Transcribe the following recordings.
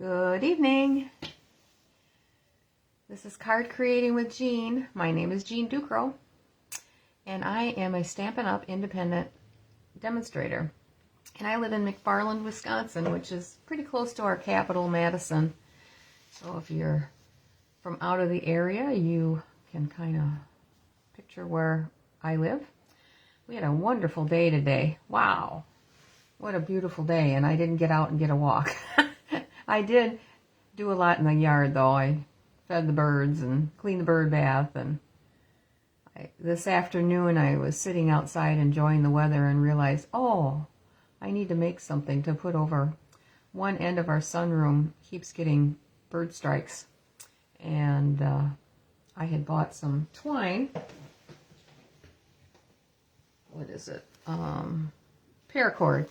Good evening. This is Card Creating with Jean. My name is Jean Ducro, and I am a Stampin' Up! Independent demonstrator. And I live in McFarland, Wisconsin, which is pretty close to our capital, Madison. So if you're from out of the area, you can kind of picture where I live. We had a wonderful day today. Wow, what a beautiful day, and I didn't get out and get a walk. I did do a lot in the yard, though. I fed the birds and cleaned the bird bath, and this afternoon I was sitting outside enjoying the weather and realized, oh, I need to make something to put over. One end of our sunroom keeps getting bird strikes, and I had bought some twine. What is it? Paracord.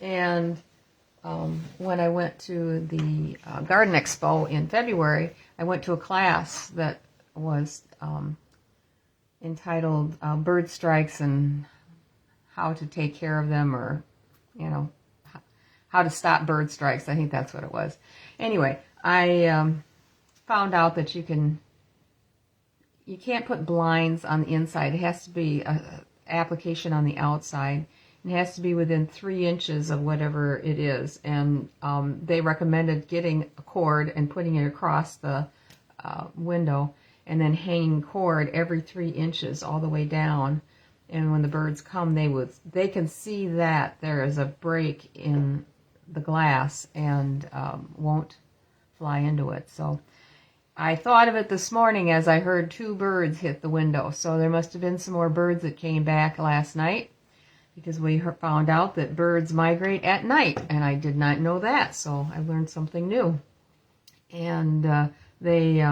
And when I went to the Garden Expo in February, I went to a class that was entitled Bird Strikes and How to Take Care of Them, or, you know, how to stop bird strikes. I think that's what it was. Anyway, I found out that you can't put blinds on the inside. It has to be an application on the outside. It has to be within 3 inches of whatever it is. And they recommended getting a cord and putting it across the window and then hanging cord every 3 inches all the way down. And when the birds come, they can see that there is a break in the glass and won't fly into it. So I thought of it this morning as I heard 2 birds hit the window. So there must have been some more birds that came back last night, because we found out that birds migrate at night, and I did not know that, so I learned something new. And they,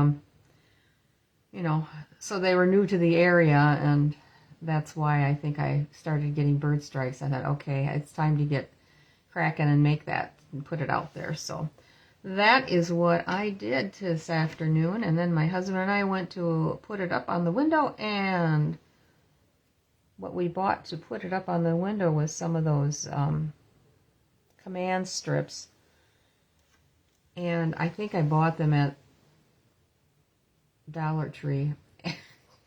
so they were new to the area, and that's why I think I started getting bird strikes. I thought, okay, it's time to get cracking and make that and put it out there. So that is what I did this afternoon, and then my husband and I went to put it up on the window, and what we bought to put it up on the window was some of those command strips. And I think I bought them at Dollar Tree.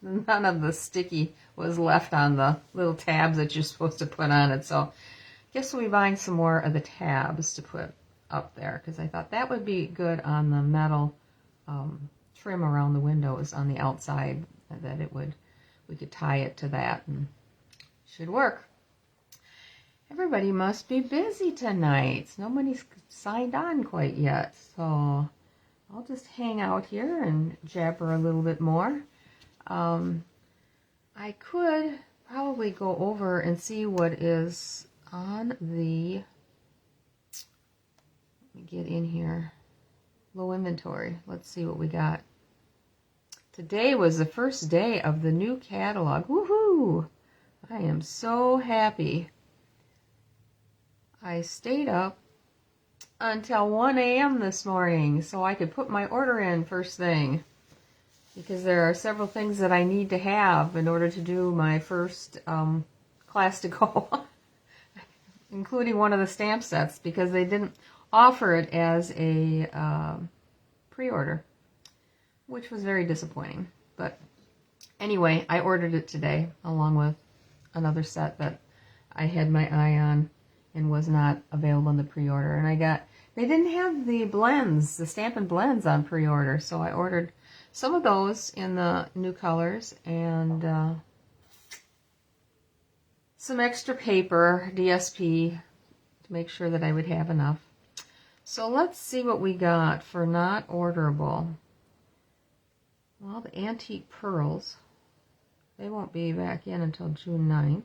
None of the sticky was left on the little tabs that you're supposed to put on it. So I guess we'll be buying some more of the tabs to put up there, because I thought that would be good on the metal trim around the windows on the outside, that we could tie it to that and should work. Everybody must be busy tonight. Nobody's signed on quite yet, so I'll just hang out here and jabber a little bit more. I could probably go over and see what is on the, let me get in here, low inventory. Let's see what we got. Today was the first day of the new catalog. Woohoo! I am so happy. I stayed up until 1 a.m. this morning so I could put my order in first thing, because there are several things that I need to have in order to do my first class to go, including one of the stamp sets, because they didn't offer it as a pre-order, which was very disappointing. But anyway, I ordered it today along with another set that I had my eye on and was not available in the pre-order. And they didn't have the blends, the Stampin' Blends on pre-order, so I ordered some of those in the new colors and some extra paper, DSP, to make sure that I would have enough. So let's see what we got for not orderable. Well, the antique pearls, they won't be back in until June 9th.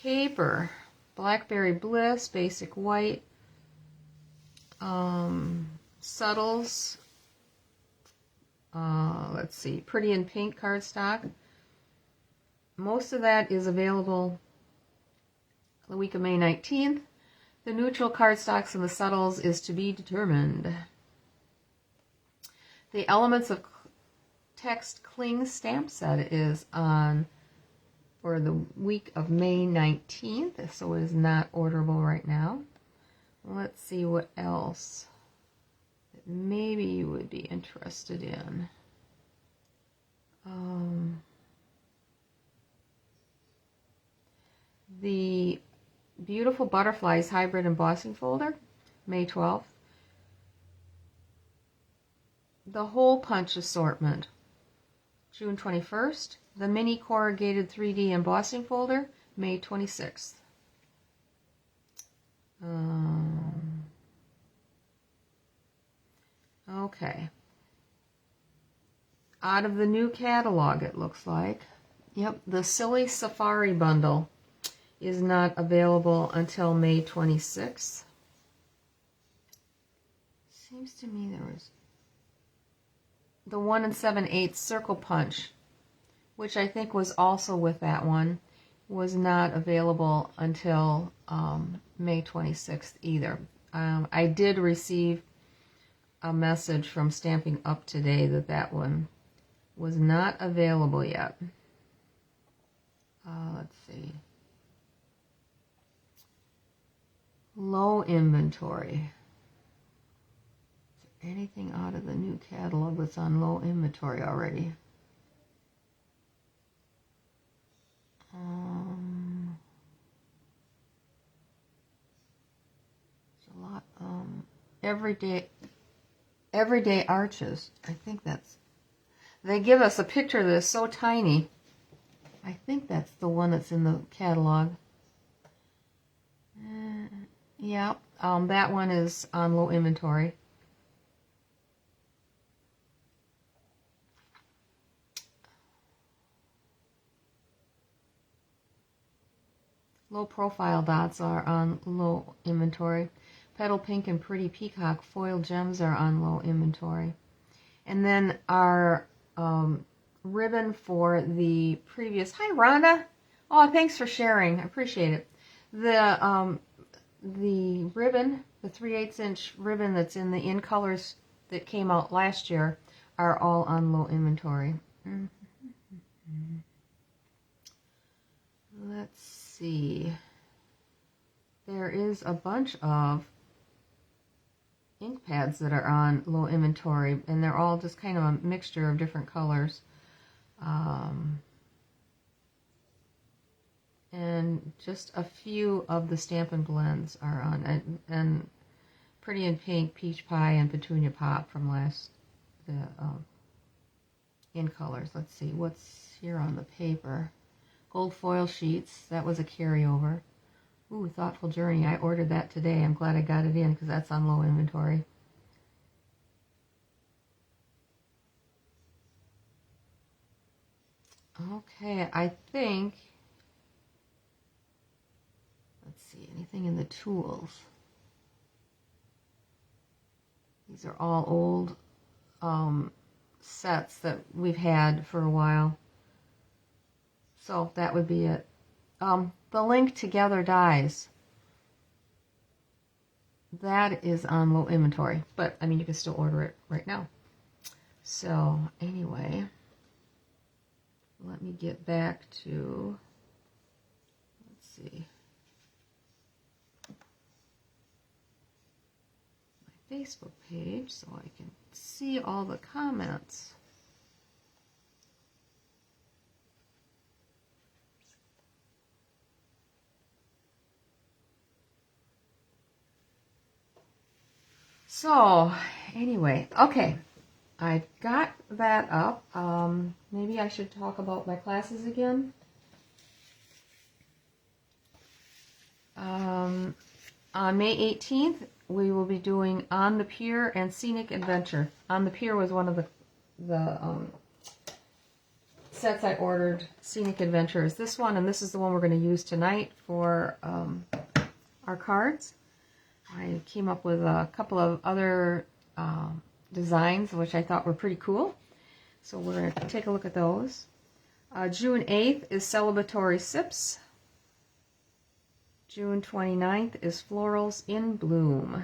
Paper, Blackberry Bliss, Basic White, Subtles, let's see, Pretty in Pink cardstock. Most of that is available the week of May 19th. The neutral cardstocks and the Subtles is to be determined. The Elements of Text Cling stamp set is on for the week of May 19th, so it is not orderable right now. let's see what else that maybe you would be interested in. The Beautiful Butterflies Hybrid Embossing Folder, May 12th. The Hole Punch Assortment, June 21st. The Mini Corrugated 3D Embossing Folder, May 26th. Okay. Out of the new catalog, it looks like. Yep, the Silly Safari Bundle is not available until May 26th. Seems to me there was the 1 7/8 Circle Punch, which I think was also with that one, was not available until May 26th either. I did receive a message from Stamping Up today that that one was not available yet. Let's see. Low inventory. Is there anything out of the new catalog that's on low inventory already? There's a lot. Everyday Arches. I think that's. They give us a picture that is so tiny. I think that's the one that's in the catalog. Yeah, that one is on low inventory. Low profile dots are on low inventory. Petal Pink and Pretty Peacock foil gems are on low inventory. And then our ribbon for the previous. Hi, Rhonda. Oh, thanks for sharing. I appreciate it. The ribbon, the 3/8 inch ribbon that's in the In Colors that came out last year, are all on low inventory. Let's see. There is a bunch of ink pads that are on low inventory, and they're all just kind of a mixture of different colors. And just a few of the Stampin' Blends are on, and Pretty in Pink, Peach Pie, and Petunia Pop from In Colors. Let's see, what's here on the paper? Gold foil sheets, that was a carryover. Ooh, Thoughtful Journey, I ordered that today. I'm glad I got it in because that's on low inventory. Okay, I think, let's see, anything in the tools? These are all old sets that we've had for a while. So that would be it. The Link Together dies. That is on low inventory, but I mean, you can still order it right now. So anyway, let me get back to, let's see, my Facebook page so I can see all the comments. So, anyway, okay, I got that up. Maybe I should talk about my classes again. On May 18th, we will be doing On the Pier and Scenic Adventure. On the Pier was one of the sets I ordered. Scenic Adventure is this one, and this is the one we're going to use tonight for our cards. I came up with a couple of other designs which I thought were pretty cool. So we're going to take a look at those. June 8th is Celebratory Sips. June 29th is Florals in Bloom.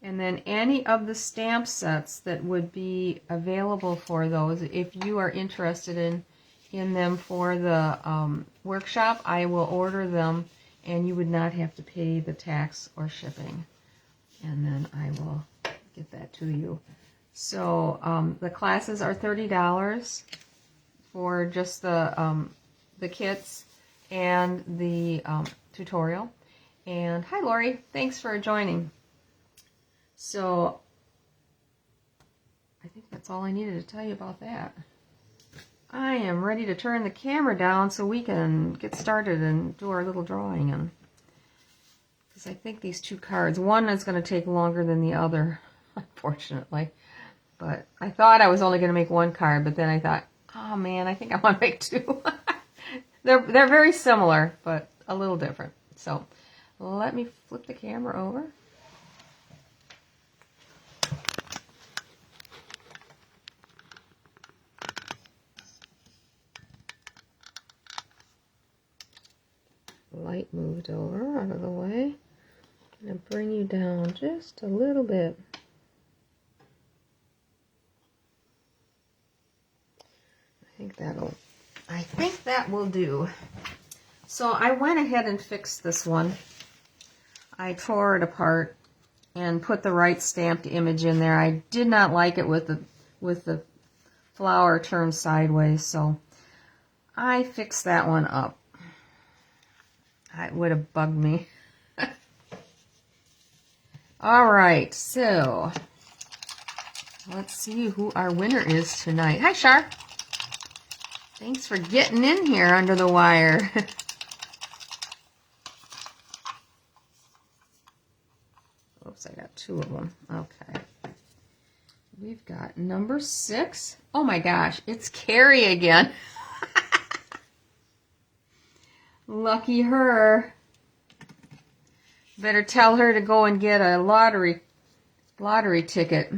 And then any of the stamp sets that would be available for those, if you are interested in them for the workshop, I will order them and you would not have to pay the tax or shipping. And then I will get that to you. So the classes are $30 for just the kits and the tutorial. And hi, Lori. Thanks for joining. So I think that's all I needed to tell you about that. I am ready to turn the camera down so we can get started and do our little drawing. And because I think these two cards, one is going to take longer than the other, unfortunately. But I thought I was only going to make one card, but then I thought, oh man, I think I want to make two. They're very similar, but a little different. So let me flip the camera over. Light moved over out of the way. I'm going to bring you down just a little bit. I think that will do. So I went ahead and fixed this one. I tore it apart and put the right stamped image in there. I did not like it with the flower turned sideways, so I fixed that one up. It would have bugged me. All right, so let's see who our winner is tonight. Hi, Shar. Thanks for getting in here under the wire. Oops, I got two of them. Okay. We've got number 6. Oh my gosh, it's Carrie again. Lucky her. Better tell her to go and get a lottery ticket.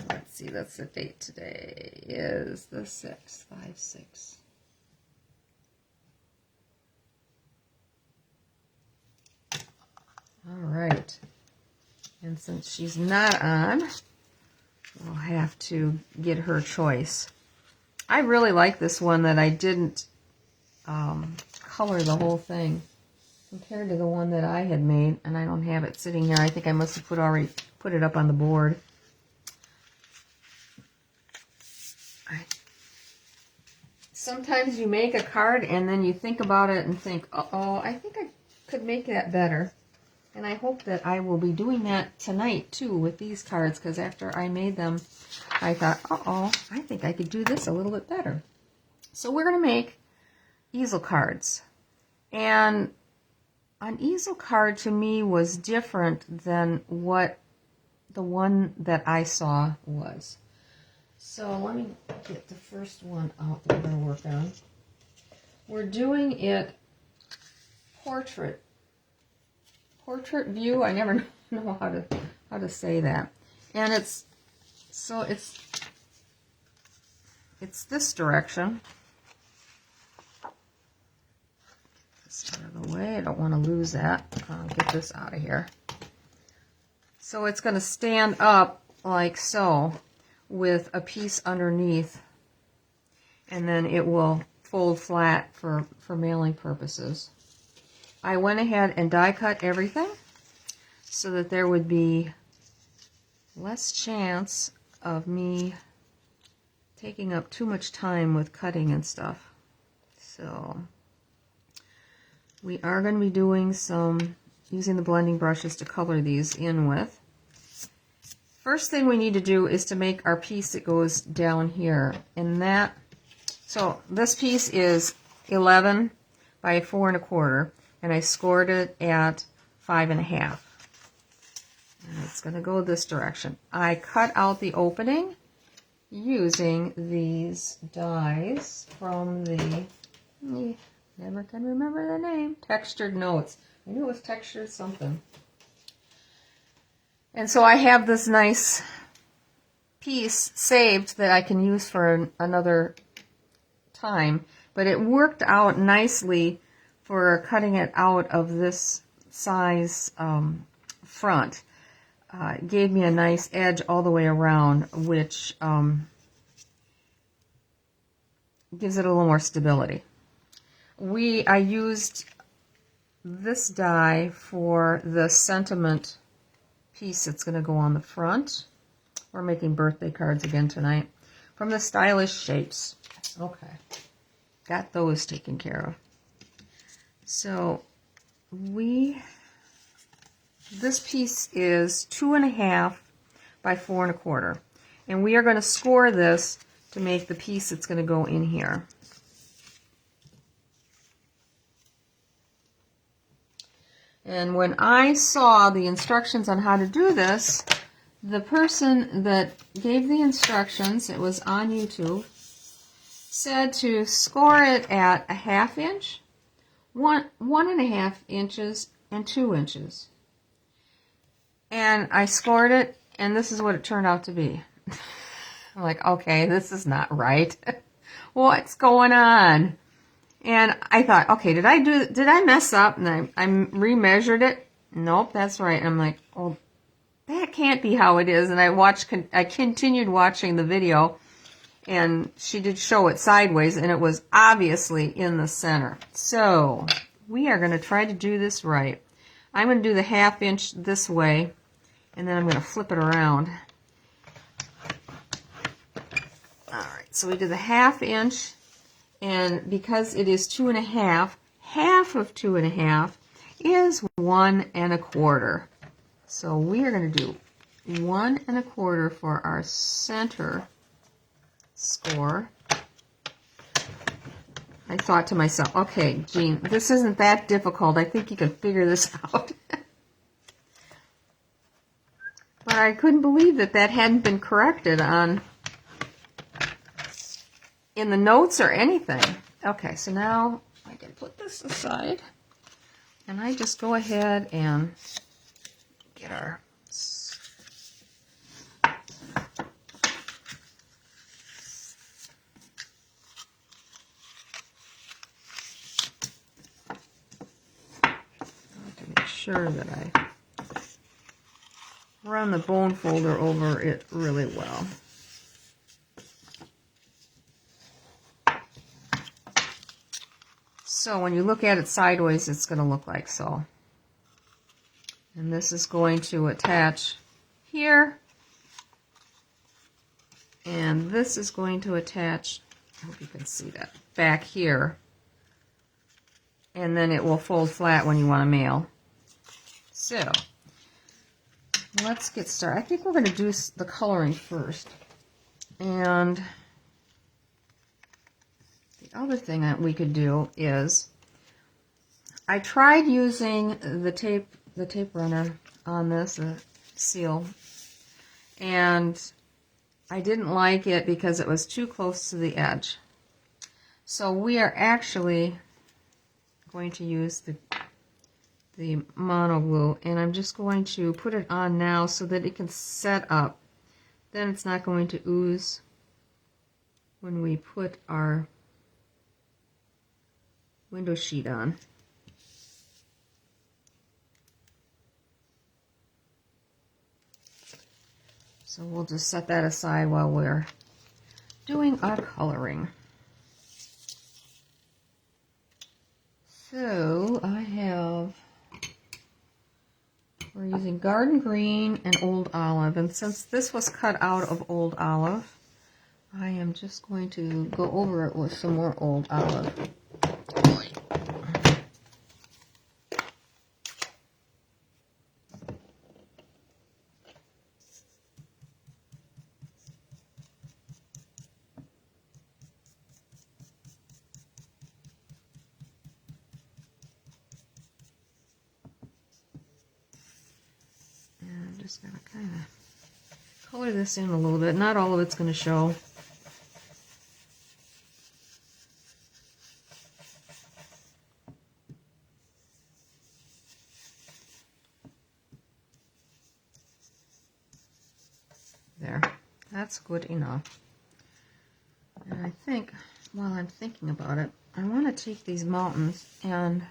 Let's see, that's the date today. Is the 6th, 5/6. All right. And since she's not on, we'll have to get her choice. I really like this one that I didn't color the whole thing compared to the one that I had made, and I don't have it sitting here. I think I must have already put it up on the board. Sometimes you make a card and then you think about it and think, uh-oh, I think I could make that better. And I hope that I will be doing that tonight too with these cards, because after I made them, I thought, uh-oh, I think I could do this a little bit better. So we're going to make easel cards. And an easel card to me was different than what the one that I saw was. So let me get the first one out that we're going to work on. We're doing it portrait view. I never know how to say that. And it's this direction. Out of the way. I don't want to lose that. I'll get this out of here. So it's going to stand up like so with a piece underneath, and then it will fold flat for mailing purposes. I went ahead and die cut everything so that there would be less chance of me taking up too much time with cutting and stuff. So we are going to be doing using the blending brushes to color these in with. First thing we need to do is to make our piece that goes down here. And so this piece is 11 by 4 1/4, and I scored it at 5 1/2. And it's going to go this direction. I cut out the opening using these dies from the never can remember the name. Textured Notes. I knew it was textured something. And so I have this nice piece saved that I can use for another time. But it worked out nicely for cutting it out of this size front. It gave me a nice edge all the way around, which gives it a little more stability. I used this die for the sentiment piece that's going to go on the front. We're making birthday cards again tonight from the Stylish Shapes. Okay, got those taken care of. So this piece is 2.5 by 4.25, and we are going to score this to make the piece that's going to go in here. And when I saw the instructions on how to do this, the person that gave the instructions, it was on YouTube, said to score it at 1/2 inch, 1.5 inches, and 2 inches. And I scored it, and this is what it turned out to be. I'm like, okay, this is not right. What's going on? And I thought, okay, did I mess up? And I remeasured it. Nope, that's right. And I'm like, oh, that can't be how it is. And I continued watching the video, and she did show it sideways, and it was obviously in the center. So we are going to try to do this right. I'm going to do the 1/2 inch this way, and then I'm going to flip it around. All right, so we do the 1/2 inch. And because it is 2.5, half of 2.5 is 1.25. So we are going to do 1.25 for our center score. I thought to myself, okay, Jean, this isn't that difficult. I think you can figure this out. But I couldn't believe that hadn't been corrected in the notes or anything. Okay, so now I can put this aside, and I just go ahead and get our to make sure that I run the bone folder over it really well. So when you look at it sideways, it's going to look like so. And this is going to attach here. And this is going to attach, I hope you can see that, back here. And then it will fold flat when you want to mail. So let's get started. I think we're going to do the coloring first. And the other thing that we could do is, I tried using the tape runner on this seal, and I didn't like it because it was too close to the edge. So we are actually going to use the mono glue, and I'm just going to put it on now so that it can set up. Then it's not going to ooze when we put our window sheet on. So we'll just set that aside while we're doing our coloring. So we're using Garden Green and Old Olive, and since this was cut out of Old Olive, I am just going to go over it with some more Old Olive. Just gotta kind of color this in a little bit. Not all of it's going to show. There, that's good enough. And I think, while I'm thinking about it, I want to take these mountains, and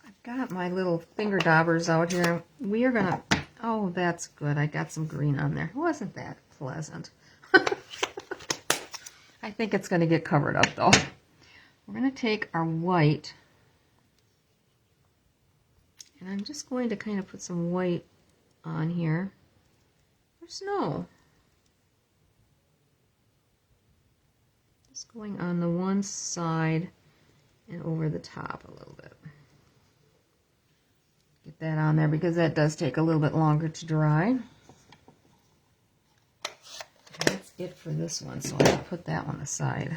I've got my little finger daubers out here. We are gonna, oh, that's good. I got some green on there. Wasn't that pleasant? I think it's going to get covered up, though. We're going to take our white, and I'm just going to kind of put some white on here for snow. Just going on the one side and over the top a little bit. Get that on there because that does take a little bit longer to dry. That's it for this one, so I'll put that one aside.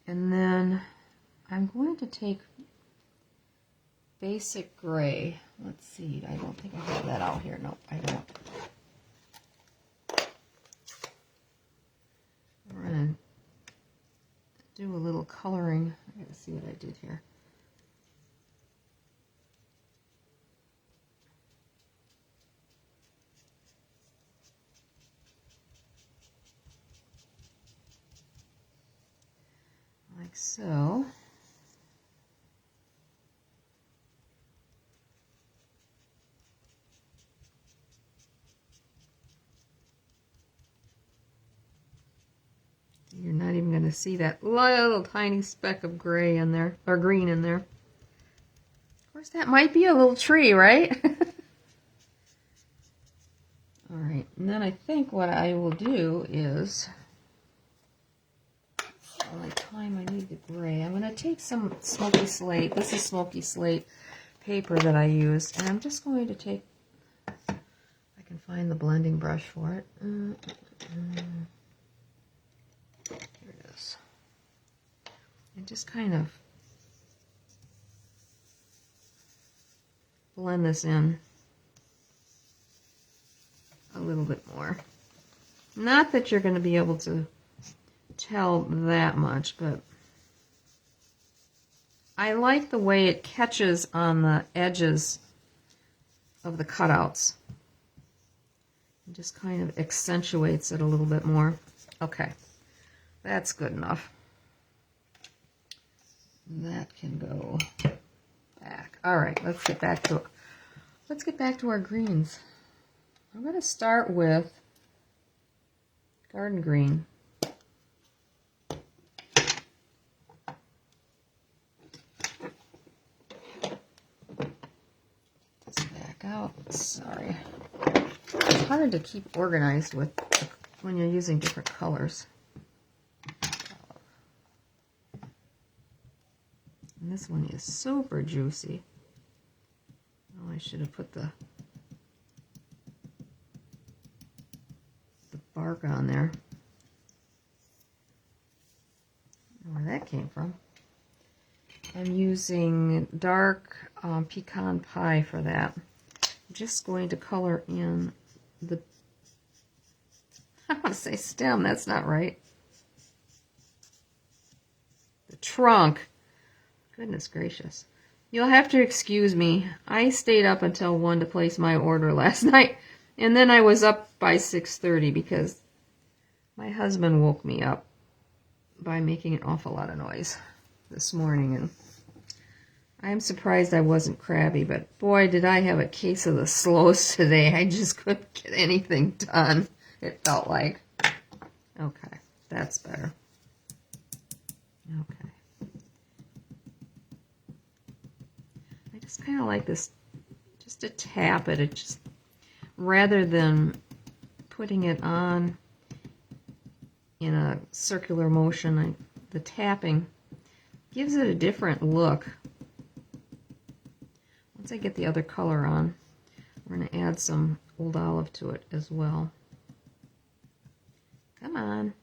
And then I'm going to take basic gray. Let's see, I don't think I have that out here. Nope, I don't. We're going to do a little coloring. I gotta see what I did here. Like so. You're not even going to see that little tiny speck of gray in there, or green in there. Of course, that might be a little tree, right? All right, and then I think what I will do is, the only time I need the gray, I'm going to take some smoky slate. This is smoky slate paper that I used, and I'm just going to take, if I can find the blending brush for it. Here it is. And just kind of blend this in a little bit more. Not that you're going to be able to tell that much, but I like the way it catches on the edges of the cutouts. It just kind of accentuates it a little bit more. Okay, that's good enough. That can go back. All right, let's get back to our greens. I'm going to start with garden green. Just back out. Sorry. It's hard to keep organized with when you're using different colors. And this one is super juicy. Oh, I should have put the bark on there. Where that came from. I'm using dark pecan pie for that. I'm just going to color in the, I want to say stem, that's not right. The trunk. Goodness gracious. You'll have to excuse me. I stayed up until 1 to place my order last night, and then I was up by 6:30 because my husband woke me up by making an awful lot of noise this morning, and I'm surprised I wasn't crabby, but boy, did I have a case of the slows today. I just couldn't get anything done, it felt like. Okay, that's better. Okay. I just kind of like this, just to tap it. It just, rather than putting it on in a circular motion, the tapping gives it a different look. Once I get the other color on, we're going to add some Old Olive to it as well. Come on.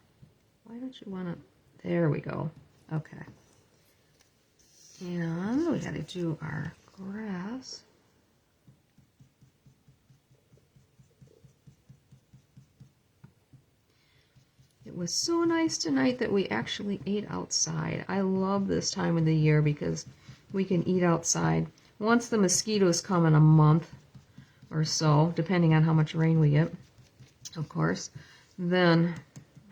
Why don't you want to... There we go. Okay. And we got to do our grass. It was so nice tonight that we actually ate outside. I love this time of the year because we can eat outside. Once the mosquitoes come in a month or so, depending on how much rain we get, of course, then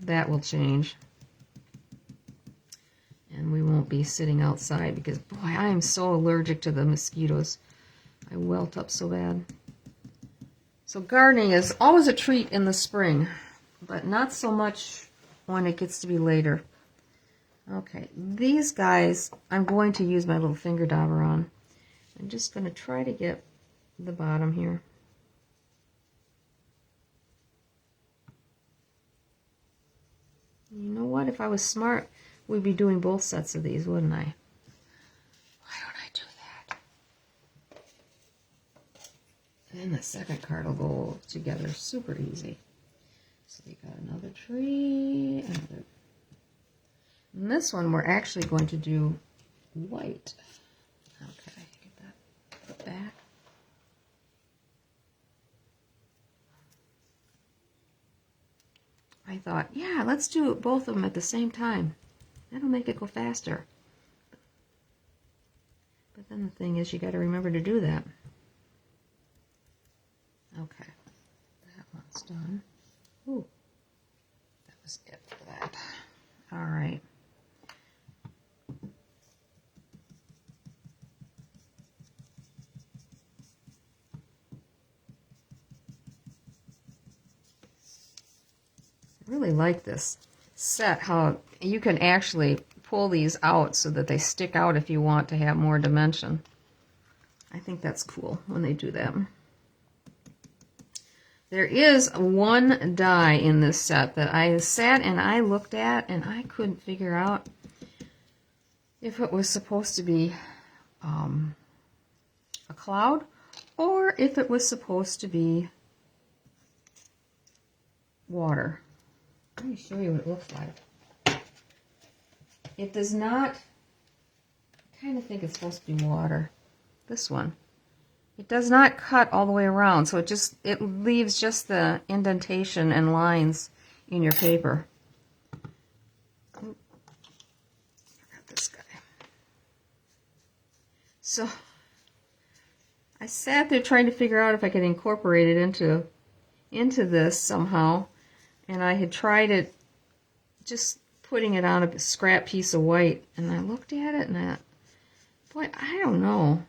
that will change. And we won't be sitting outside because, boy, I am so allergic to the mosquitoes. I welt up so bad. So gardening is always a treat in the spring, but not so much when it gets to be later. Okay, these guys I'm going to use my little finger dauber on. I'm just going to try to get the bottom here. You know what? If I was smart, we'd be doing both sets of these, wouldn't I? Why don't I do that? And then the second card will go together super easy. So we got another tree, another. And this one we're actually going to do white. Okay, get that put back. I thought, yeah, let's do both of them at the same time. That'll make it go faster. But then the thing is, you got to remember to do that. Okay, that one's done. Ooh, that was it for that. All right. I really like this set, how you can actually pull these out so that they stick out if you want to have more dimension. I think that's cool when they do that. There is one die in this set that I sat and I looked at and I couldn't figure out if it was supposed to be a cloud or if it was supposed to be water. Let me show you what it looks like. It does not, I kind of think it's supposed to be water. This one. It does not cut all the way around, so it leaves just the indentation and lines in your paper. Oh, forgot this guy. So I sat there trying to figure out if I could incorporate it into this somehow, and I had tried it just putting it on a scrap piece of white, and I looked at it and boy, I don't know.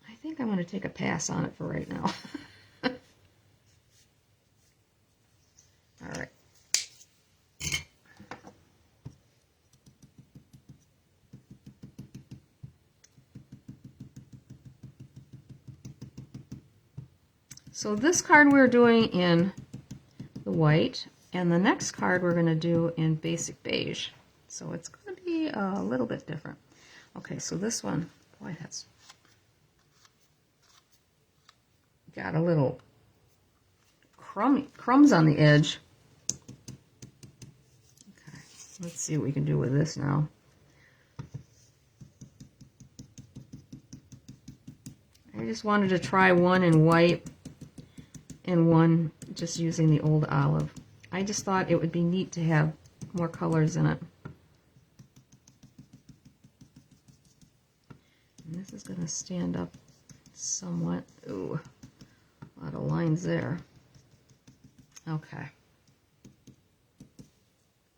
I think I'm going to take a pass on it for right now. All right. So this card we're doing in the white, and the next card we're going to do in basic beige. So it's going to be a little bit different. Okay, so this one, boy, that's got a little crumbs on the edge. Okay, let's see what we can do with this now. I just wanted to try one in white and one just using the old olive. I just thought it would be neat to have more colors in it. And this is going to stand up somewhat. Ooh, a lot of lines there. Okay.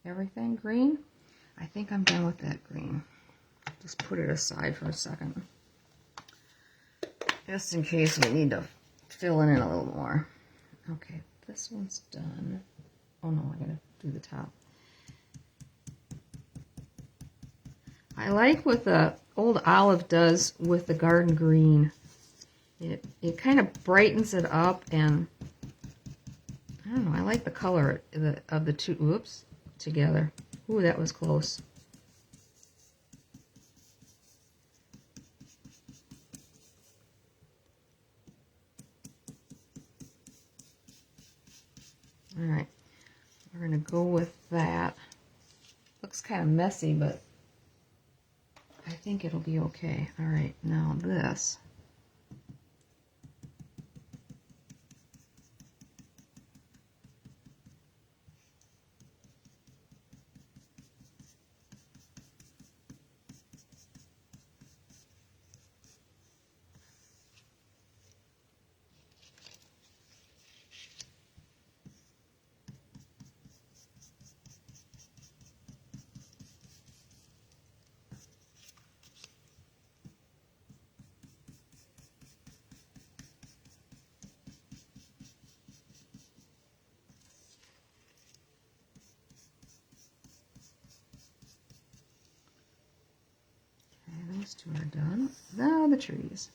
Everything green? I think I'm done with that green. Just put it aside for a second. Just in case we need to fill in a little more. Okay, this one's done. Oh no, I gotta do the top. I like what the old olive does with the garden green. It kind of brightens it up, and I don't know, I like the color of the two, whoops, together. Ooh, that was close. All right, we're going to go with that. Looks kind of messy, but I think it'll be okay. All right, now this. two are done. Now the trees.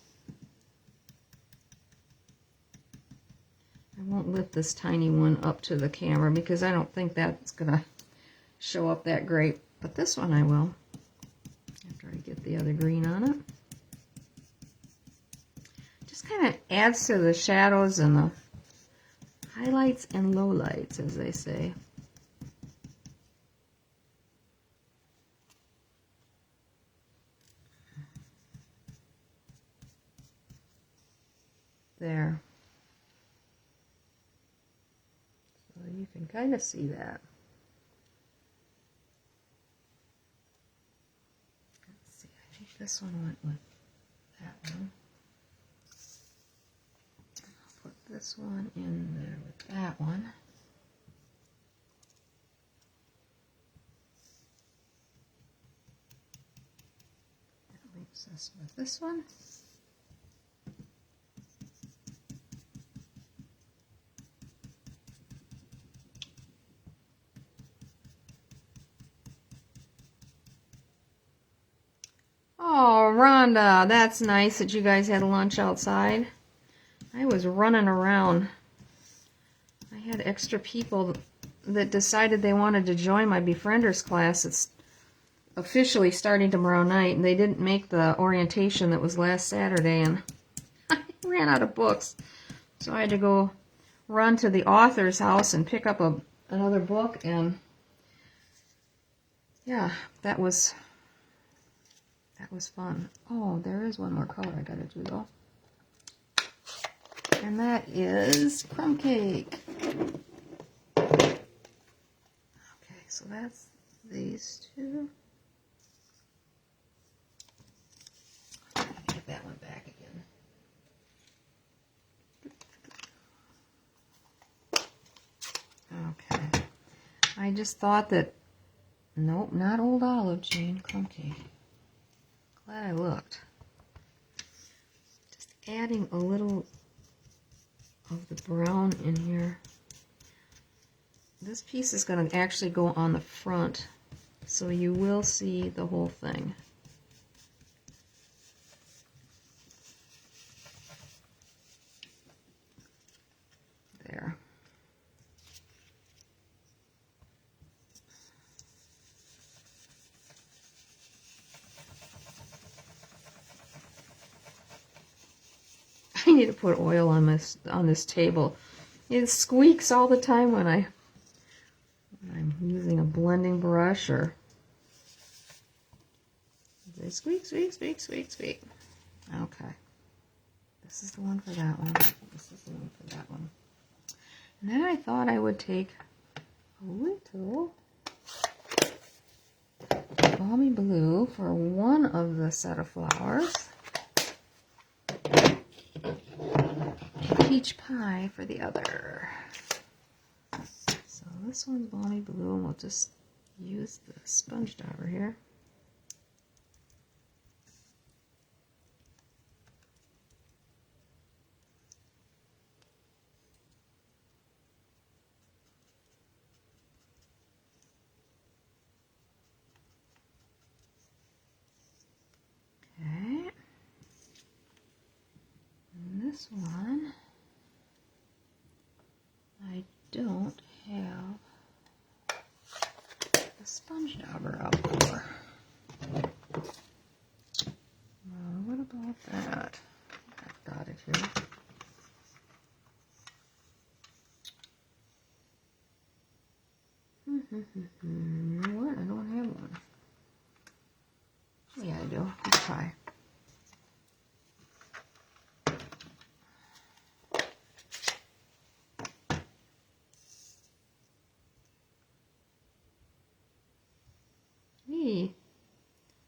I won't lift this tiny one up to the camera because I don't think that's going to show up that great. But this one I will, after I get the other green on it. Just kind of adds to the shadows and the highlights and lowlights, as they say. There. So you can kind of see that. Let's see, I think this one went with that one. I'll put this one in there with that one. That leaves us with this one. Oh, Rhonda, that's nice that you guys had lunch outside. I was running around. I had extra people that decided they wanted to join my Befrienders class. It's officially starting tomorrow night, and they didn't make the orientation that was last Saturday, and I ran out of books. So I had to go run to the author's house and pick up another book, and yeah, that was fun. Oh, there is one more color I gotta do though. And that is crumb cake. Okay, so that's these two. Get that one back again. Okay. I just thought that, nope, not Old Olive, Jane, crumb cake. Glad I looked. Just adding a little of the brown in here. This piece is going to actually go on the front, so you will see the whole thing. There. I need to put oil on this table. It squeaks all the time when I'm using a blending brush, or they squeak, squeak, squeak, squeak, squeak. Okay. This is the one for that one. This is the one for that one. And then I thought I would take a little balmy blue for one of the set of flowers. Peach pie for the other. So this one's balmy blue, and we'll just use the sponge dauber here. Okay. And this one I don't have the sponge dauber out for. What about that? I've got it here. What? I don't have one. Yeah, I do. Let's try.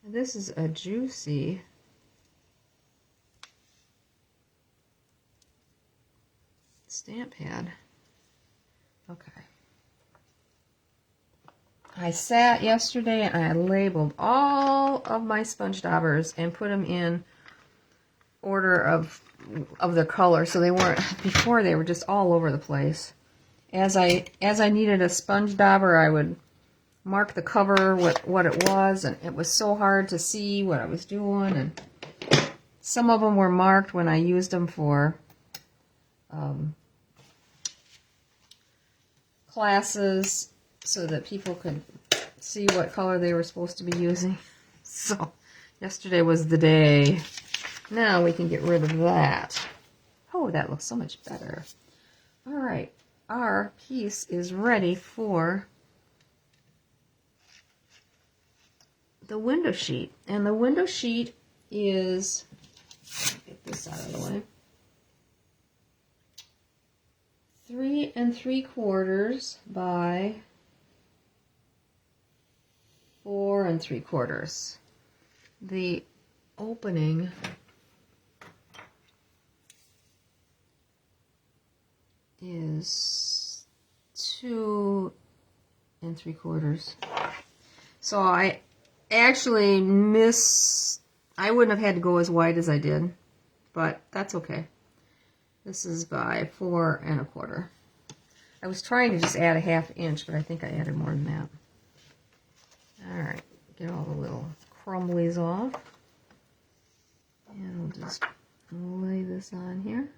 This is a juicy stamp pad. Okay. I sat yesterday and I labeled all of my sponge daubers and put them in order of the color, so they weren't, before they were just all over the place. As I needed a sponge dauber, I would mark the cover, what it was, and it was so hard to see what I was doing. And some of them were marked when I used them for classes so that people could see what color they were supposed to be using. So yesterday was the day. Now we can get rid of that. Oh, that looks so much better. All right, our piece is ready for the window sheet. And the window sheet is, get this out of the way, 3 3/4 by 4 3/4. The opening is 2 3/4. So I actually I wouldn't have had to go as wide as I did, but that's okay. This is by 4 1/4. I was trying to just add a 1/2 inch, but I think I added more than that. All right, get all the little crumblies off. And we'll just lay this on here.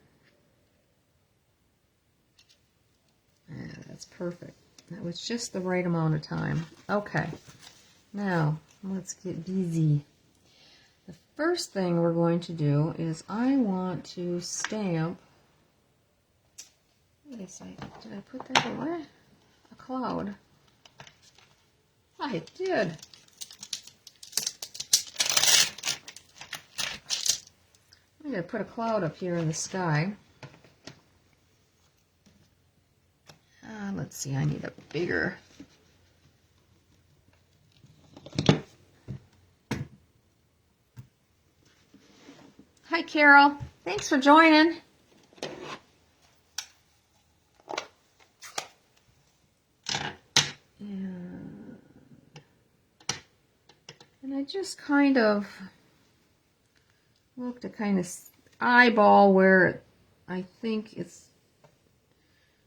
Yeah, that's perfect. That was just the right amount of time. Okay, now let's get busy. The first thing we're going to do is I want to stamp. Yes, did I put that away? A cloud. I did. I'm going to put a cloud up here in the sky. Let's see, I need a bigger. Hi, Carol. Thanks for joining. And I just kind of look to kind of eyeball where I think it's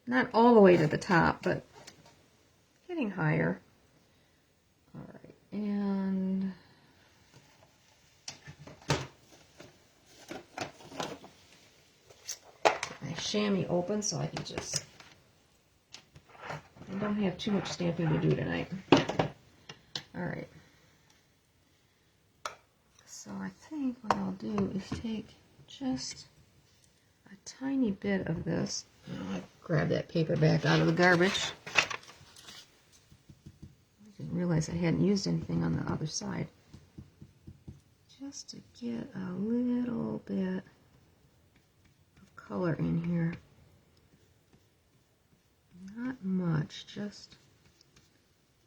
not all the way to the top, but getting higher. All right, and get my chamois open so I can just, I don't have too much stamping to do tonight. All right. So I think what I'll do is take just a tiny bit of this. I'll grab that paper back out of the garbage. I didn't realize I hadn't used anything on the other side. Just to get a little bit of color in here. Not much, just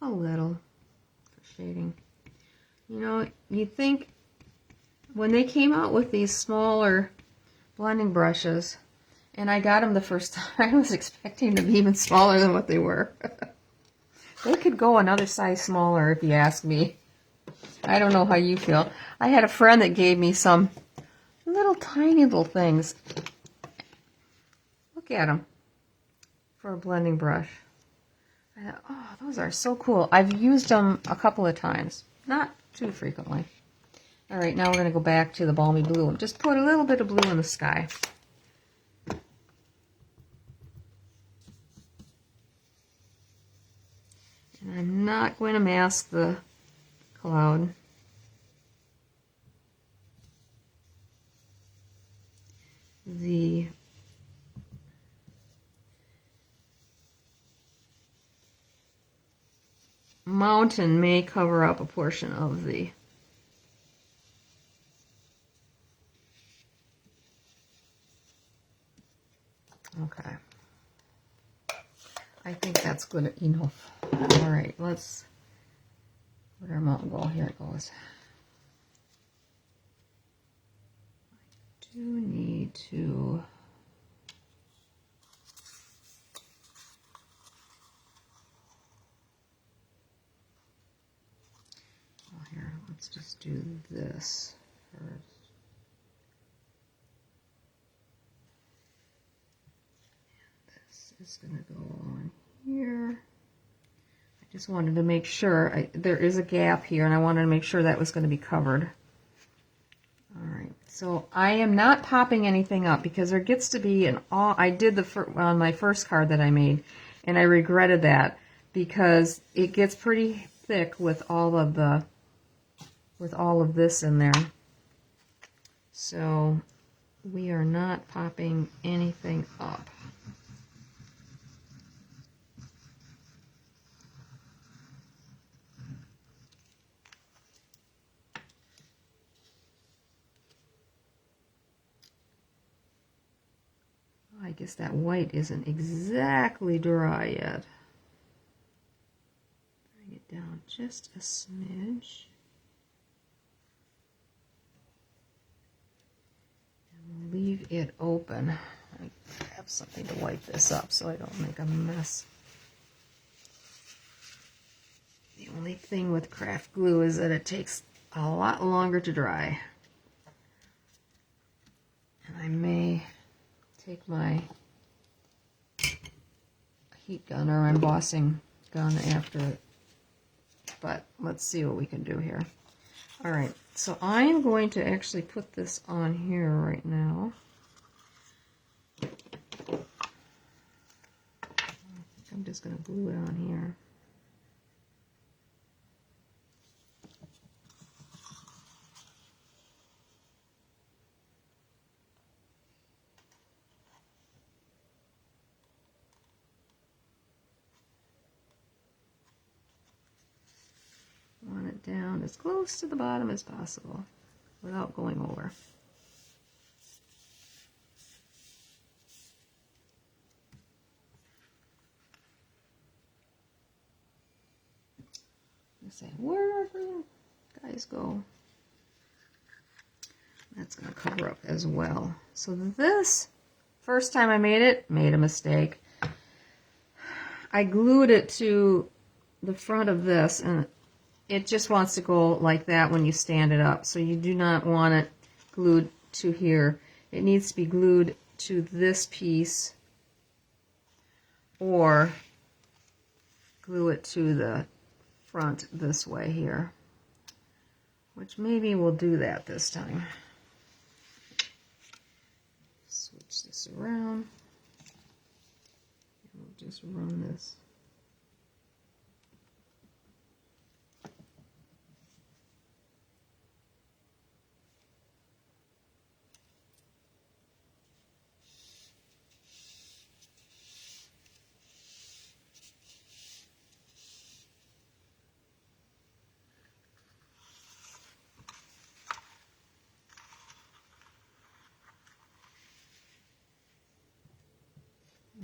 a little for shading. You know, you'd think when they came out with these smaller blending brushes, and I got them the first time, I was expecting them to be even smaller than what they were. They could go another size smaller if you ask me. I don't know how you feel. I had a friend that gave me some little tiny little things. Look at them for a blending brush. I thought, oh, those are so cool. I've used them a couple of times, not too frequently. All right, now we're going to go back to the balmy blue and just put a little bit of blue in the sky. And I'm not going to mask the cloud. The mountain may cover up a portion of the okay. I think that's good enough. All right, let's put our mountain goal. Here it goes. I do need to here, let's just do this first. This is going to go on here. I Just wanted to make sure. There is a gap here, and I wanted to make sure that was going to be covered. All right, so I am not popping anything up because there gets to be I did on my first card that I made, and I regretted that because it gets pretty thick with all of this in there. So we are not popping anything up. I guess that white isn't exactly dry yet. Bring it down just a smidge. And we'll leave it open. I have something to wipe this up so I don't make a mess. The only thing with craft glue is that it takes a lot longer to dry. And I may take my heat gun or embossing gun after it. But let's see what we can do here. All right, so I am going to actually put this on here right now. I'm just going to glue it on here. Want it down as close to the bottom as possible without going over. Say, wherever you guys go. That's going to cover up as well. So this, first time I made a mistake. I glued it to the front of this, and it just wants to go like that when you stand it up. So you do not want it glued to here. It needs to be glued to this piece, or glue it to the front this way here, which maybe we'll do that this time. Switch this around. We'll just run this.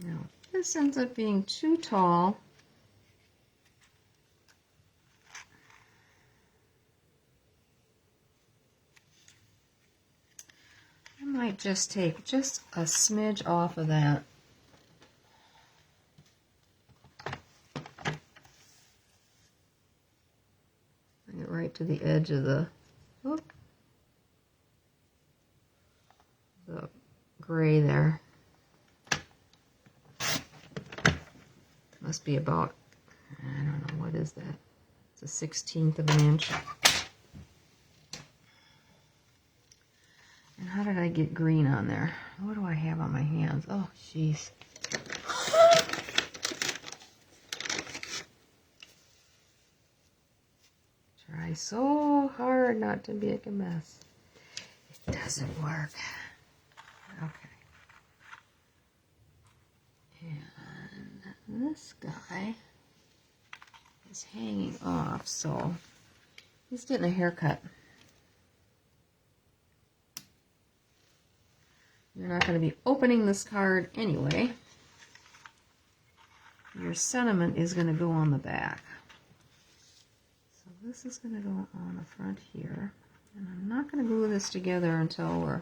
Now, if this ends up being too tall, I might just take just a smidge off of that. Bring it right to the edge of the gray there. Must be about, I don't know, what is that? It's a 1/16 of an inch. And how did I get green on there? What do I have on my hands? Oh, jeez. Try so hard not to make a mess. It doesn't work. Okay. And this guy is hanging off, so he's getting a haircut. You're not going to be opening this card anyway. Your sentiment is going to go on the back. So this is going to go on the front here. And I'm not going to glue this together until we're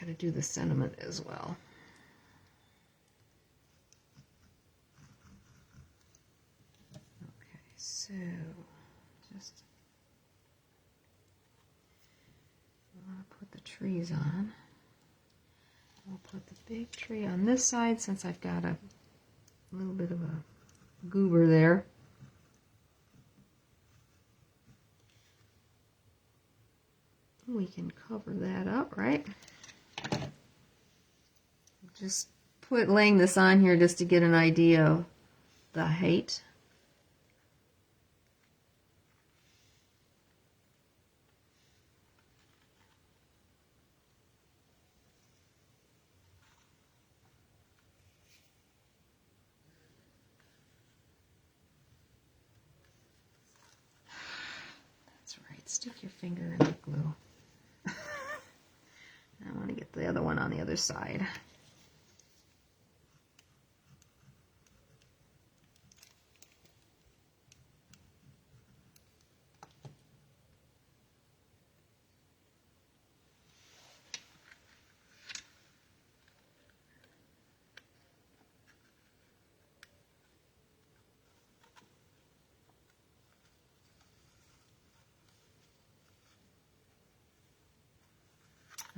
got to do the sentiment as well. Okay, so just put the trees on. I'll put the big tree on this side since I've got a a little bit of a goober there. We can cover that up, right? Just laying this on here just to get an idea of the height. That's right, stick your finger in the glue. I want to get the other one on the other side.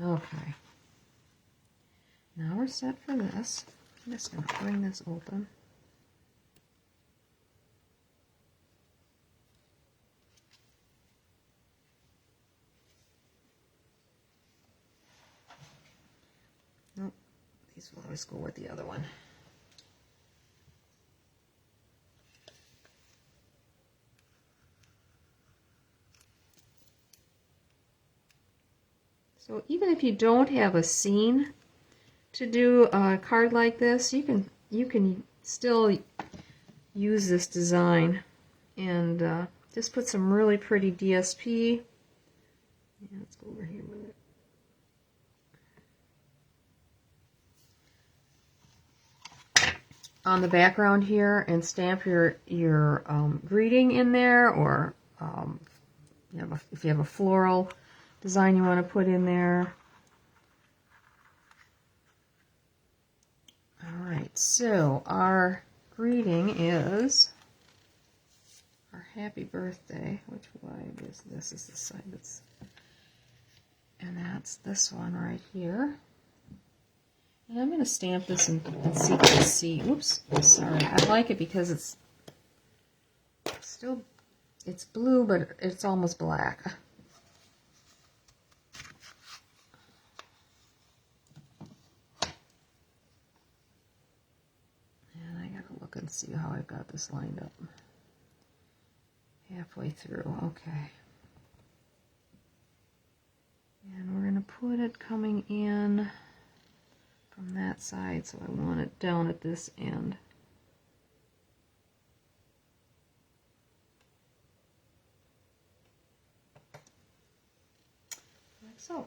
Okay. Now we're set for this. I'm just going to bring this open. Nope, these will always go with the other one. So even if you don't have a scene to do a card like this, you can still use this design and just put some really pretty DSP. Yeah, let's go over here with it. On the background here, and stamp your greeting in there, or if you have a floral design you want to put in there. Alright, so our greeting is our happy birthday, which way is this? Is the side that's, and that's this one right here. And I'm going to stamp this and see if you see. Oops, sorry. I like it because it's still, it's blue, but it's almost black. And see how I've got this lined up. Halfway through, okay. And we're going to put it coming in from that side, so I want it down at this end. Like so.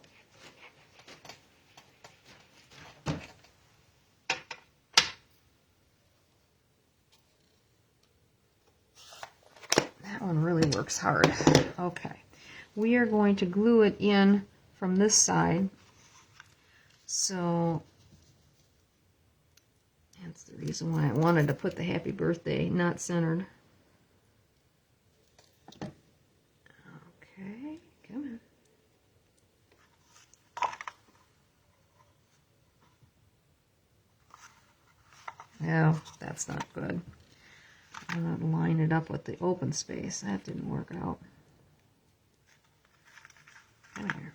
That one really works hard. Okay, we are going to glue it in from this side. So that's the reason why I wanted to put the happy birthday not centered. Okay, come on. No, that's not good. I'm going to line it up with the open space. That didn't work out. Come here.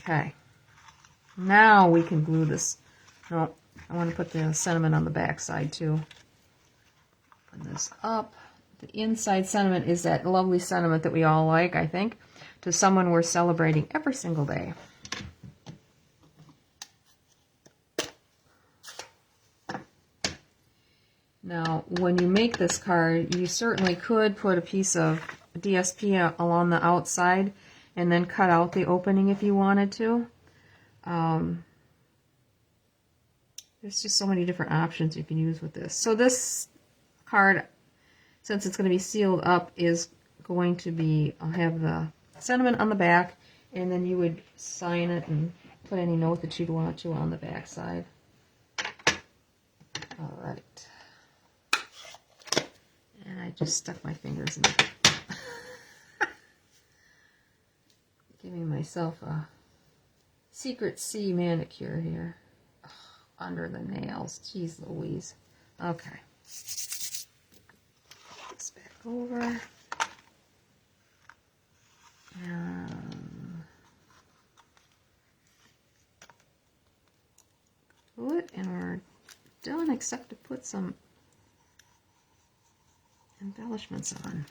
Okay, now we can glue this. No, I want to put the sentiment on the back side too. Open this up. The inside sentiment is that lovely sentiment that we all like, I think. To someone we're celebrating every single day. Now, when you make this card, you certainly could put a piece of DSP along the outside and then cut out the opening if you wanted to. There's just so many different options you can use with this. So this card, since it's going to be sealed up, is going to be, I'll have the sentiment on the back, and then you would sign it and put any note that you'd want to on the back side. All right. And I just stuck my fingers in it. Giving myself a secret C manicure here. Ugh, under the nails. Jeez Louise. Okay. Put this back over. Do it, and we're done except to put some embellishments on.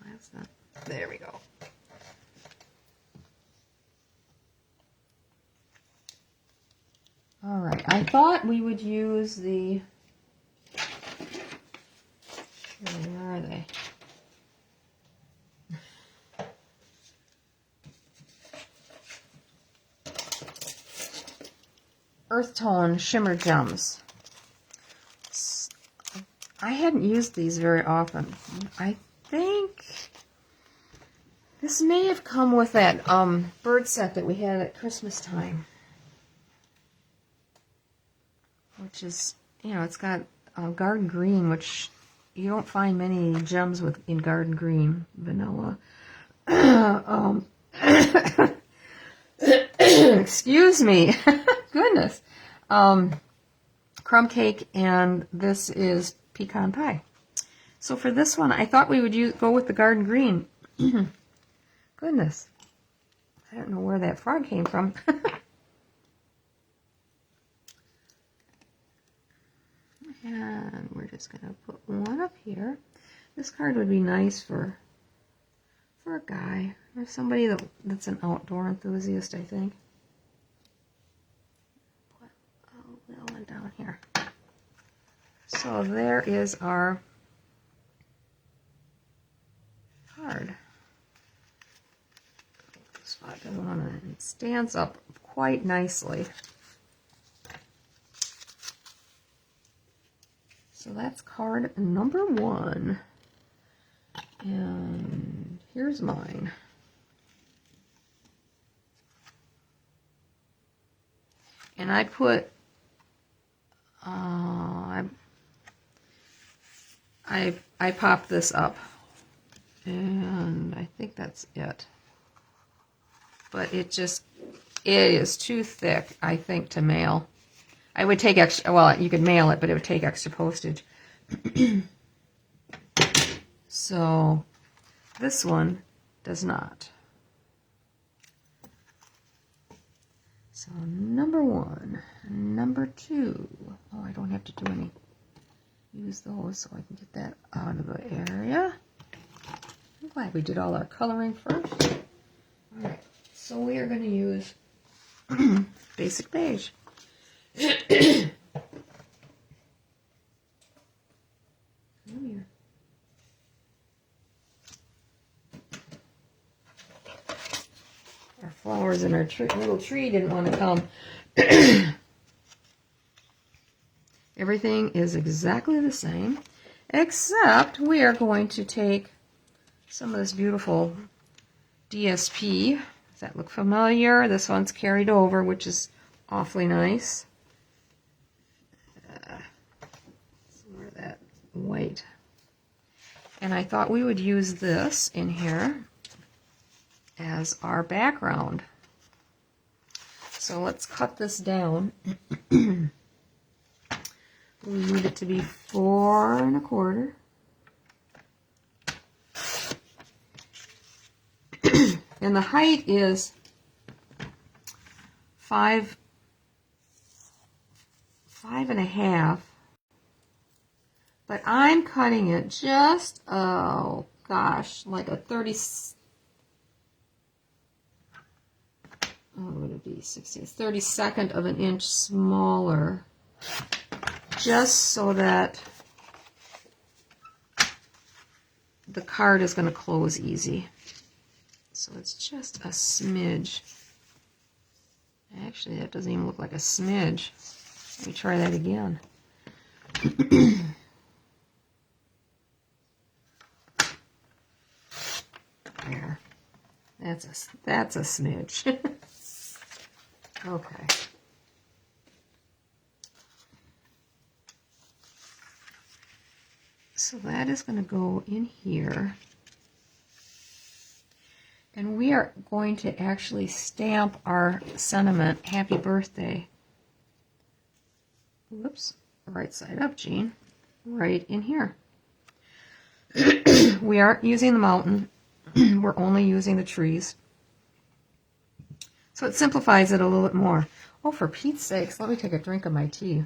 That's not, there we go. All right, I thought we would use the, where are they? Earth Tone Shimmer Gems. I hadn't used these very often. I think this may have come with that bird set that we had at Christmas time. Which is, you know, it's got garden green, which you don't find many gems with in garden green. Vanilla. Excuse me. Goodness. Crumb cake, and this is pecan pie. So for this one, I thought we would go with the garden green. Goodness. I don't know where that frog came from. And we're just going to put one up here. This card would be nice for a guy or somebody that's an outdoor enthusiast, I think. Put a little one down here. So there is our card. Spot the one, and it stands up quite nicely. So that's card number 1. And here's mine. And I put, I popped this up. And I think that's it. But it is too thick, I think, to mail. I would take extra, well, you could mail it, but it would take extra postage. So this one does not. So number 1, number 2. Oh, I don't have to do any, use those so I can get that out of the area. I'm glad we did all our coloring first. All right, so we are going to use basic beige. Come here. Our flowers in our little tree didn't want to come. Everything is exactly the same, except we are going to take some of this beautiful DSP. Does that look familiar? This one's carried over, which is awfully nice. Some of that white. And I thought we would use this in here as our background. So let's cut this down. We need it to be 4 1/4. And the height is 5 1/2. But I'm cutting it just, oh gosh, like a 30. what would it be, 60th, 32nd of an inch smaller, just so that the card is going to close easy. So it's just a smidge. Actually, that doesn't even look like a smidge. Let me try that again. There. That's a smidge. Okay. So that is going to go in here. And we are going to actually stamp our sentiment, Happy Birthday. Whoops, right side up, Jean. Right in here. We aren't using the mountain. We're only using the trees. So it simplifies it a little bit more. Oh, for Pete's sakes, let me take a drink of my tea.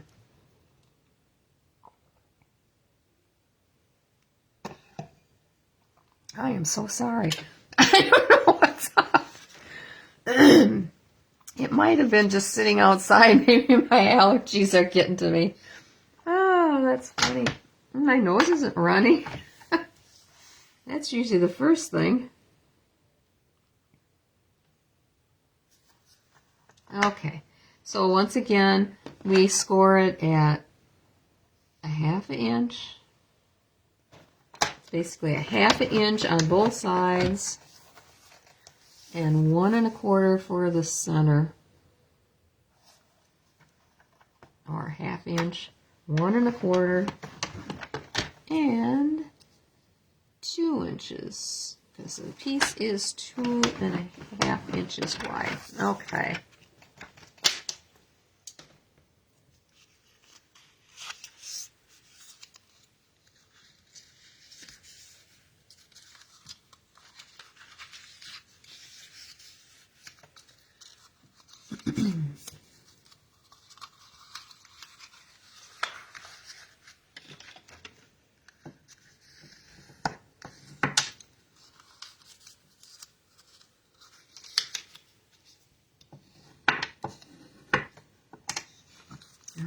I am so sorry. I don't know what's up. It might have been just sitting outside. Maybe my allergies are getting to me. Oh, that's funny. My nose isn't running. That's usually the first thing. Okay, so once again, we score it at a 1/2 inch. It's basically a 1/2 inch on both sides, and 1 1/4 for the center, or 1/2 inch, 1 1/4, and 2 inches, because the piece is 2 1/2 inches wide. Okay.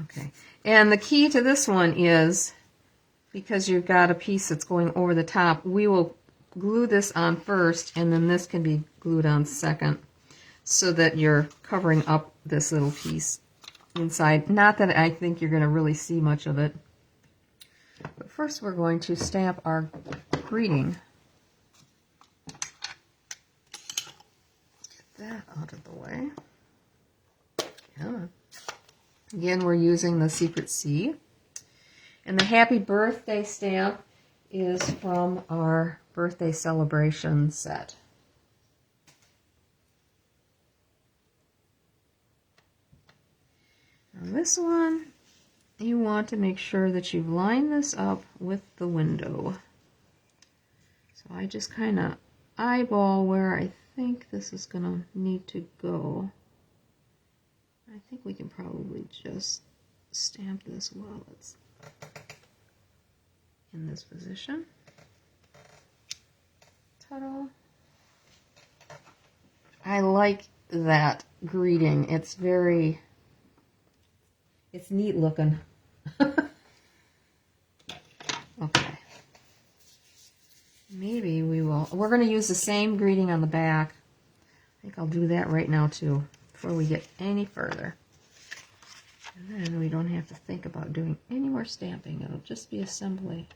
Okay, and the key to this one is, because you've got a piece that's going over the top, we will glue this on first, and then this can be glued on second, so that you're covering up this little piece inside. Not that I think you're going to really see much of it. But first we're going to stamp our greeting. Get that out of the way. Come on. Again, we're using the Secret C. And the Happy Birthday stamp is from our birthday celebration set. Now this one, you want to make sure that you've lined this up with the window. So I just kind of eyeball where I think this is going to need to go. I think we can probably just stamp this while it's in this position. Ta-da! I like that greeting. It's neat looking. Okay. Maybe we're going to use the same greeting on the back. I think I'll do that right now too, before we get any further. And then we don't have to think about doing any more stamping. It'll just be assembly.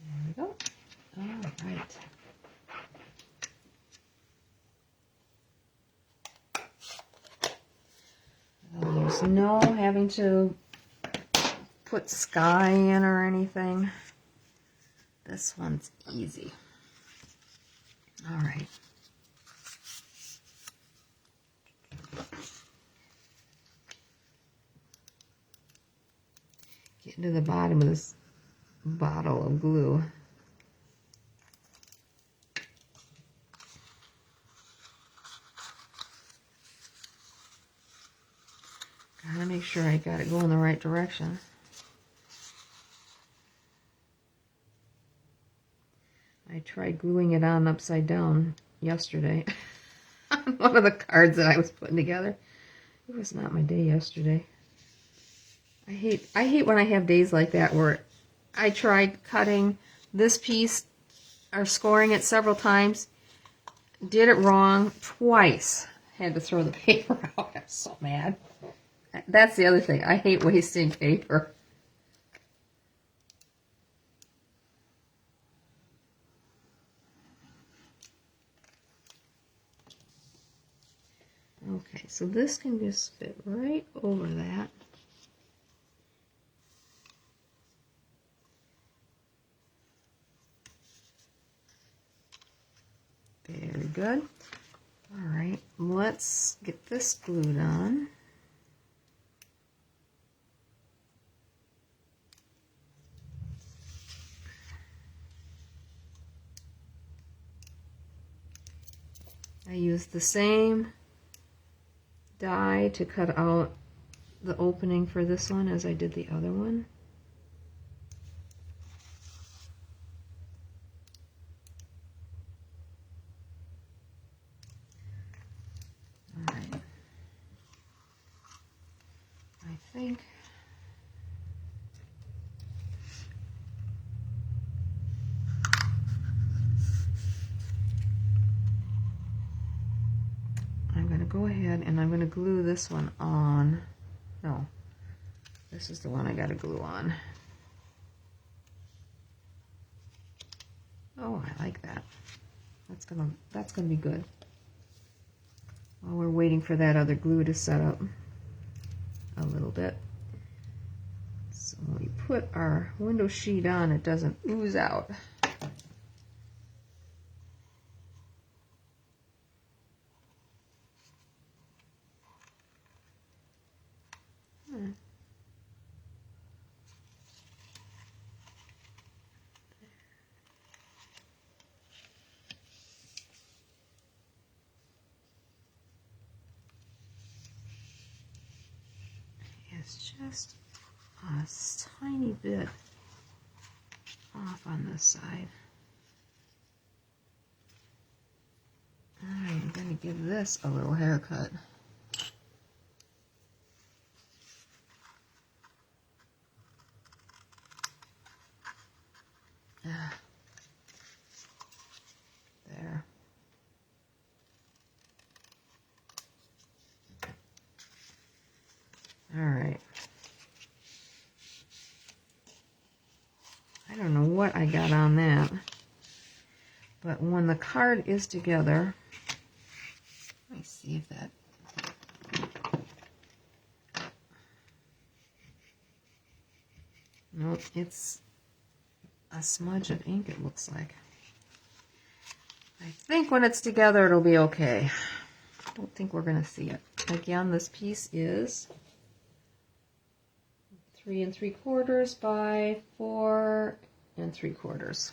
There we go. All right. Well, there's no having to put sky in or anything. This one's easy. All right. Getting to the bottom of this bottle of glue. Gotta make sure I got it going the right direction. I tried gluing it on upside down yesterday on one of the cards that I was putting together. It was not my day yesterday. I hate when I have days like that where I tried cutting this piece or scoring it several times, did it wrong twice, had to throw the paper out. I'm so mad. That's the other thing. I hate wasting paper. Okay, so this can just fit right over that. Very good. All right, let's get this glued on. I used the same die to cut out the opening for this one as I did the other one. All right. I think I'm going to go ahead and I'm going to glue this one on. No, this is the one I got to glue on. Oh, I like that. That's gonna be good. While we're waiting for that other glue to set up a little bit. So when we put our window sheet on, it doesn't ooze out. It's just a tiny bit off on this side. Alright, I'm going to give this a little haircut. There. Alright. I don't know what I got on that, but when the card is together, let me see if that... Nope, it's a smudge of ink, it looks like. I think when it's together, it'll be okay. I don't think we're going to see it. Again, this piece is 3 3/4 by 4 3/4,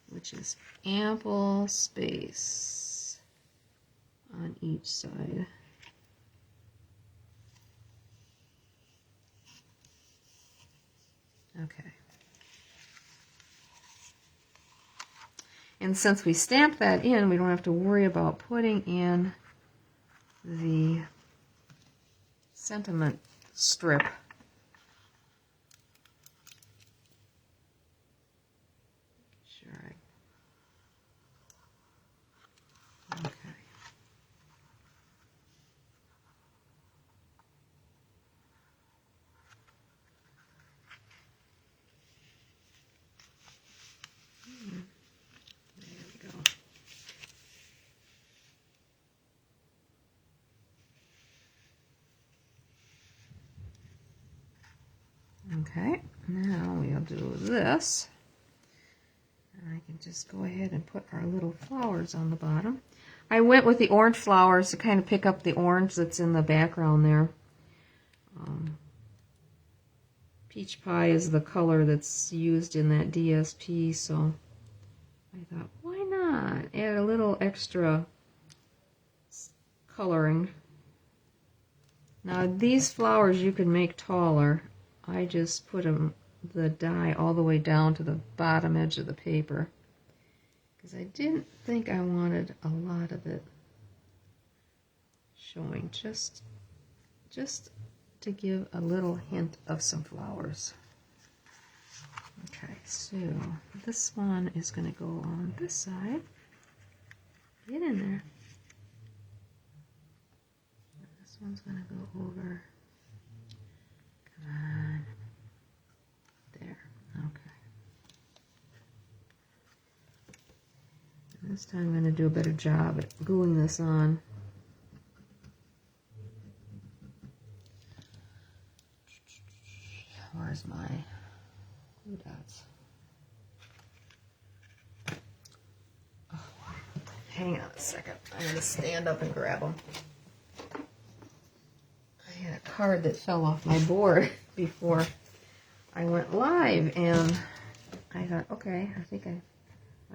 which is ample space on each side. Okay. And since we stamped that in, we don't have to worry about putting in the sentiment strip. Sure. Okay. There we go. Okay, now we'll do this. And I can just go ahead and put our little flowers on the bottom. I went with the orange flowers to kind of pick up the orange that's in the background there. Peach pie is the color that's used in that DSP, so I thought, why not add a little extra coloring. Now these flowers you can make taller. I just put them the die all the way down to the bottom edge of the paper, because I didn't think I wanted a lot of it showing, just to give a little hint of some flowers. Okay, so this one is going to go on this side. Get in there. This one's going to go over. Come on. There. Okay. This time I'm going to do a better job at gluing this on. Where's my glue dots? Oh, hang on a second. I'm going to stand up and grab them. I had a card that fell off my board before I went live, and I thought, okay, I think I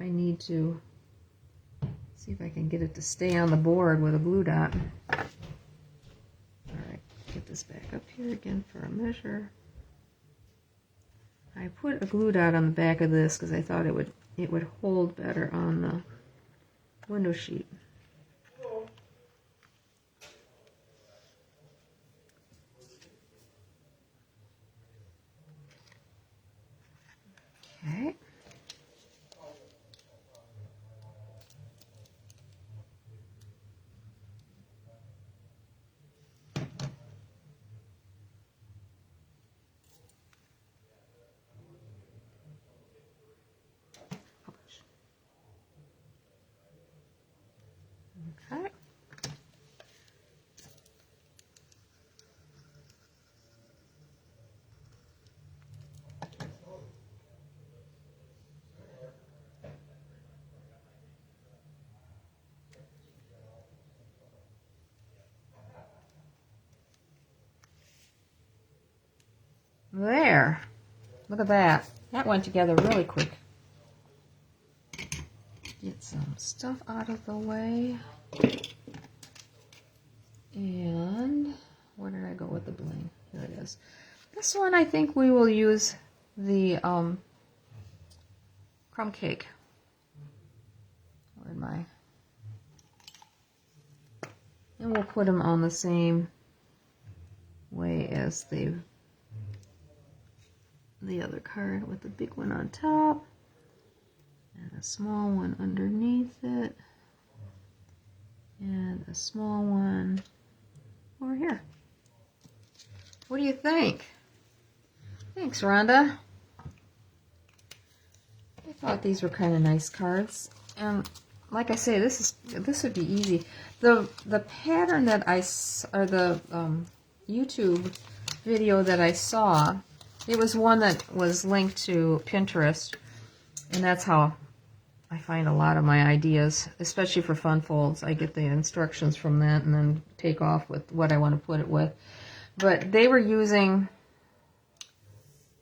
need to see if I can get it to stay on the board with a glue dot. All right, get this back up here again for a measure. I put a glue dot on the back of this because I thought it would hold better on the window sheet. Okay. Okay. There. Look at that. That went together really quick. Get some stuff out of the way. And where did I go with the bling? Here it is. This one I think we will use the crumb cake. Where'd my... And we'll put them on the same way as the other card, with the big one on top and a small one underneath it and a small one over here. What do you think? Thanks, Rhonda. I thought these were kind of nice cards, and like I say, this would be easy. The pattern that or the YouTube video that I saw, it was one that was linked to Pinterest, and that's how I find a lot of my ideas, especially for fun folds. I get the instructions from that and then take off with what I want to put it with. But they were using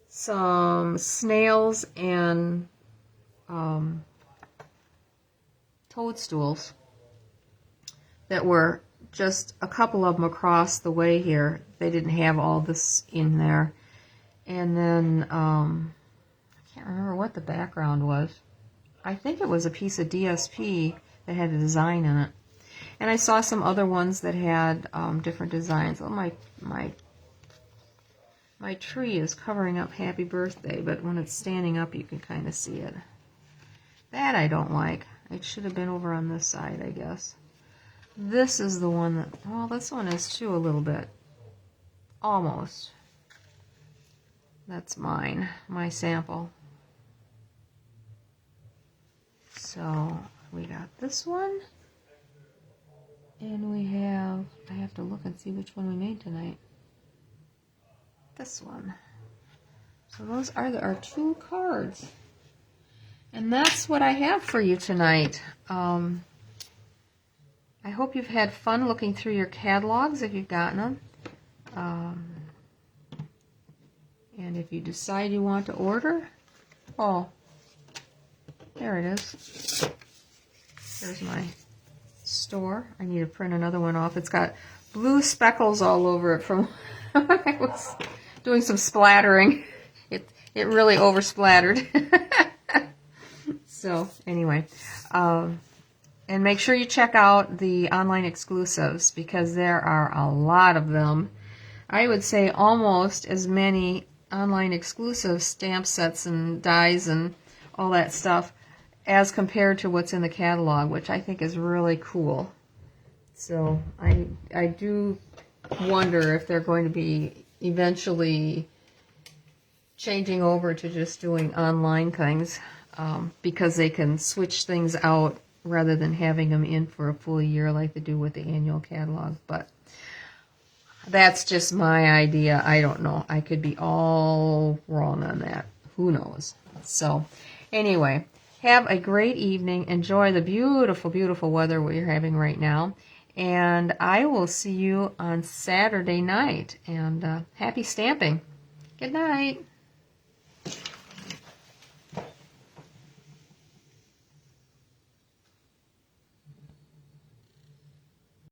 some snails and toadstools that were just a couple of them across the way here. They didn't have all this in there. And then, I can't remember what the background was. I think it was a piece of DSP that had a design in it. And I saw some other ones that had different designs. Oh, my tree is covering up Happy Birthday, but when it's standing up, you can kind of see it. That I don't like. It should have been over on this side, I guess. This is the one that, well, this one is too, a little bit. Almost. That's mine, my sample. So we got this one, and we have, I have to look and see which one we made tonight. This one. So those are our two cards. And that's what I have for you tonight. I hope you've had fun looking through your catalogs if you've gotten them. And if you decide you want to order, oh, there it is. There's my store. I need to print another one off. It's got blue speckles all over it from when I was doing some splattering. it really oversplattered. So anyway, and make sure you check out the online exclusives because there are a lot of them. I would say almost as many online exclusive stamp sets and dies and all that stuff as compared to what's in the catalog, which I think is really cool. So I do wonder if they're going to be eventually changing over to just doing online things because they can switch things out rather than having them in for a full year like they do with the annual catalog. But that's just my idea. I don't know. I could be all wrong on that. Who knows? So anyway, have a great evening. Enjoy the beautiful, beautiful weather we're having right now. And I will see you on Saturday night. And happy stamping. Good night.